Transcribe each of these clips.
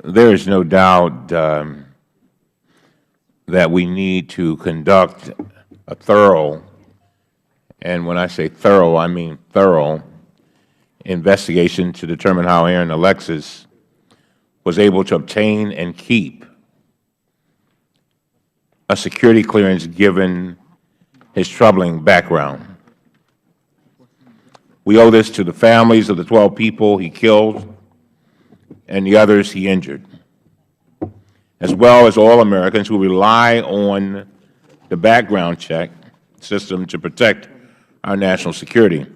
There is no doubt that we need to conduct a thorough, and when I say thorough, I mean thorough, investigation to determine how Aaron Alexis was able to obtain and keep a security clearance given his troubling background. We owe this to the families of the 12 people he killed and the others he injured, as well as all Americans who rely on the background check system to protect our national security.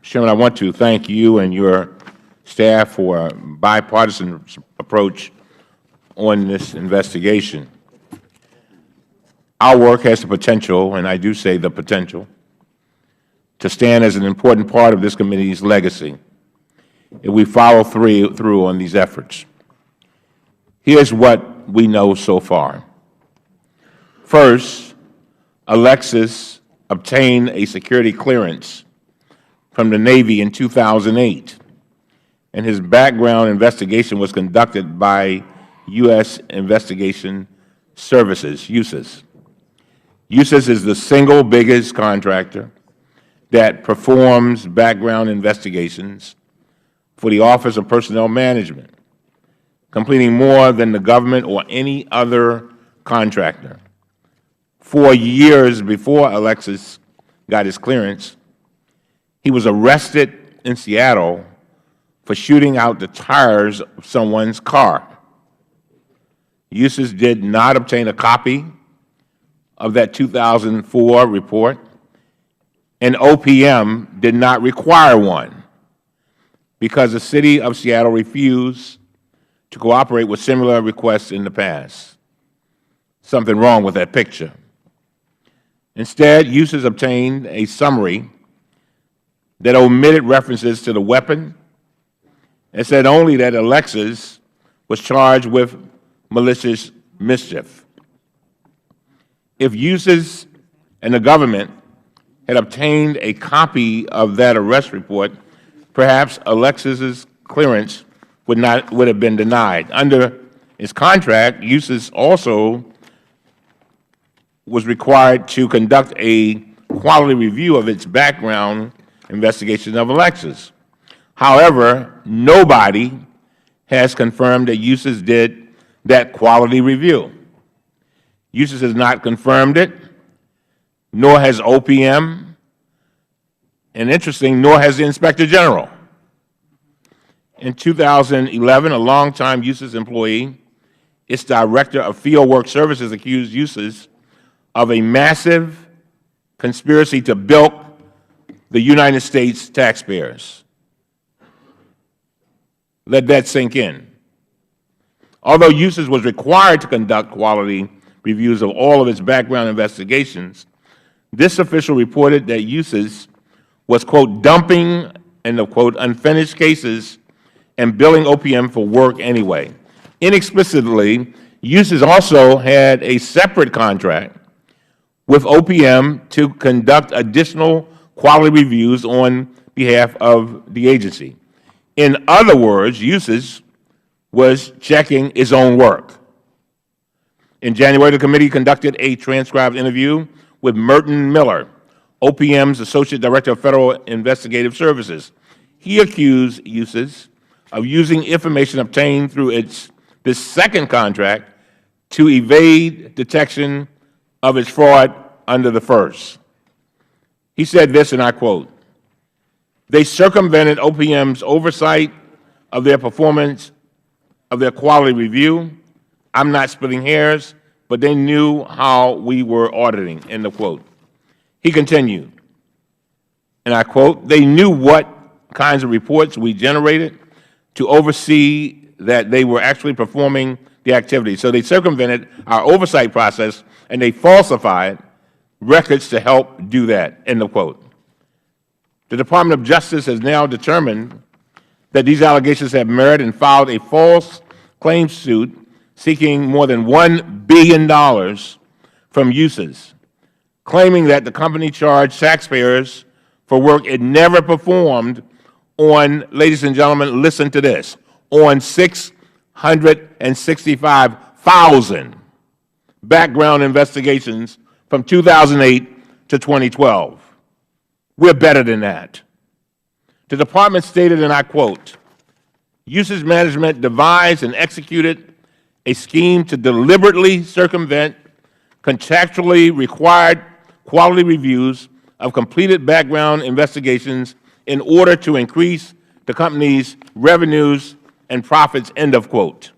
Chairman, I want to thank you and your staff for a bipartisan approach on this investigation. Our work has the potential, and I do say the potential, to stand as an important part of this committee's legacy if we follow through on these efforts. Here's what we know so far. First, Alexis obtained a security clearance from the Navy in 2008, and his background investigation was conducted by U.S. Investigation Services, USIS. USIS is the single biggest contractor that performs background investigations for the Office of Personnel Management, completing more than the government or any other contractor. 4 years before Alexis got his clearance, he was arrested in Seattle for shooting out the tires of someone's car. USIS did not obtain a copy of that 2004 report, and OPM did not require one because the City of Seattle refused to cooperate with similar requests in the past. Something wrong with that picture. Instead, USIS obtained a summary that omitted references to the weapon and said only that Alexis was charged with malicious mischief. If USIS and the government had obtained a copy of that arrest report, perhaps Alexis's clearance would have been denied. Under its contract, USIS also was required to conduct a quality review of its background investigation of Alexis. However, nobody has confirmed that USIS did that quality review. USIS has not confirmed it, nor has OPM, and interesting, nor has the Inspector General. In 2011, a longtime USIS employee, its Director of Fieldwork Services, accused USIS of a massive conspiracy to bilk the United States taxpayers. Let that sink in. Although USIS was required to conduct quality reviews of all of its background investigations, this official reported that USIS was, quote, dumping, end of quote, unfinished cases and billing OPM for work anyway. Inexplicitly, USIS also had a separate contract with OPM to conduct additional quality reviews on behalf of the agency. In other words, USIS was checking its own work. In January, the committee conducted a transcribed interview with Merton Miller, OPM's Associate Director of Federal Investigative Services. He accused USIS of using information obtained through this second contract to evade detection of its fraud under the first. He said this, and I quote, "They circumvented OPM's oversight of their performance of their quality review. I'm not splitting hairs, but they knew how we were auditing," end of quote. He continued, and I quote, "They knew what kinds of reports we generated to oversee that they were actually performing the activity. So they circumvented our oversight process and they falsified records to help do that," end of quote. The Department of Justice has now determined that these allegations have merit and filed a false claims suit seeking more than $1 billion from USIS, claiming that the company charged taxpayers for work it never performed on, ladies and gentlemen, listen to this, on 665,000 background investigations from 2008 to 2012. We're better than that. The Department stated, and I quote, USIS management devised and executed a scheme to deliberately circumvent contractually required quality reviews of completed background investigations in order to increase the company's revenues and profits, end of quote.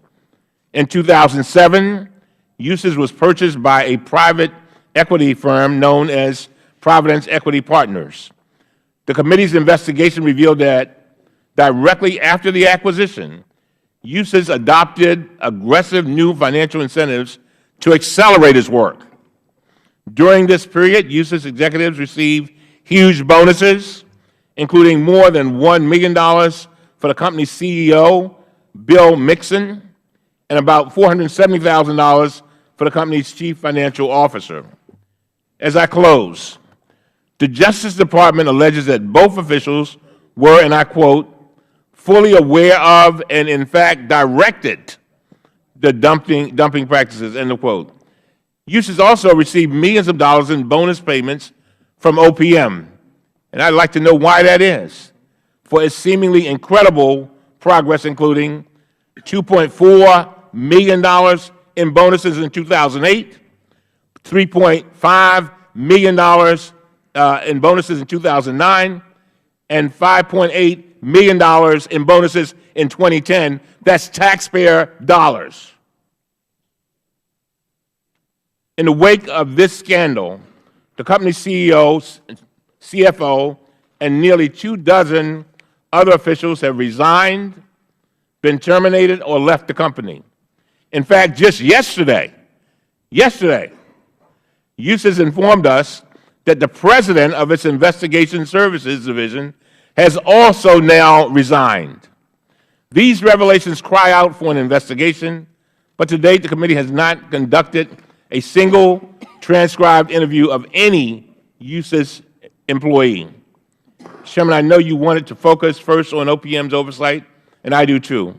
In 2007, USIS was purchased by a private equity firm known as Providence Equity Partners. The committee's investigation revealed that directly after the acquisition, USIS adopted aggressive new financial incentives to accelerate its work. During this period, USIS executives received huge bonuses, including more than $1 million for the company's CEO, Bill Mixon, and about $470,000 for the company's chief financial officer. As I close, the Justice Department alleges that both officials were, and I quote, fully aware of and in fact directed the dumping practices, end of quote. USIS also received millions of dollars in bonus payments from OPM, and I'd like to know why that is, for its seemingly incredible progress, including $2.4 million in bonuses in 2008, $3.5 million in bonuses in 2009, and $5.8 million in bonuses in 2010. That's taxpayer dollars. In the wake of this scandal, the company's CEO, CFO, and nearly 24 other officials have resigned, been terminated, or left the company. In fact, just yesterday, USIS informed us that the president of its Investigation Services Division has also now resigned. These revelations cry out for an investigation, but to date the committee has not conducted a single transcribed interview of any USIS employee. Chairman, I know you wanted to focus first on OPM's oversight, and I do too.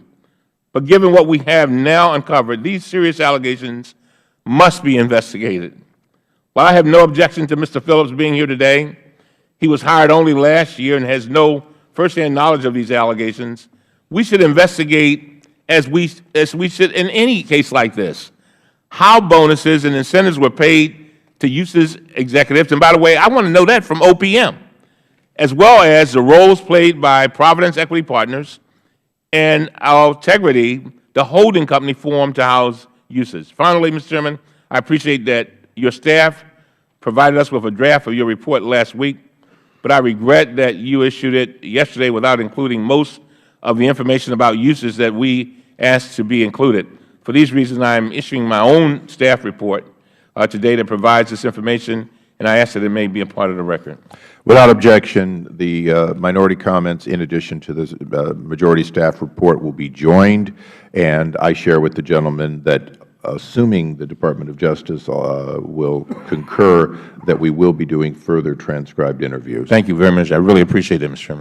But given what we have now uncovered, these serious allegations must be investigated. While I have no objection to Mr. Phillips being here today, he was hired only last year and has no firsthand knowledge of these allegations. We should investigate, as we should in any case like this, how bonuses and incentives were paid to USIS executives. And by the way, I want to know that from OPM, as well as the roles played by Providence Equity Partners and our integrity, the holding company formed to house USIS. Finally, Mr. Chairman, I appreciate that your staff provided us with a draft of your report last week, but I regret that you issued it yesterday without including most of the information about USIS that we asked to be included. For these reasons, I am issuing my own staff report today that provides this information, and I ask that it may be a part of the record. Without objection, the minority comments, in addition to the majority staff report, will be joined, and I share with the gentleman that, assuming the Department of Justice will concur, that we will be doing further transcribed interviews. Thank you very much. I really appreciate it, Mr. Chairman.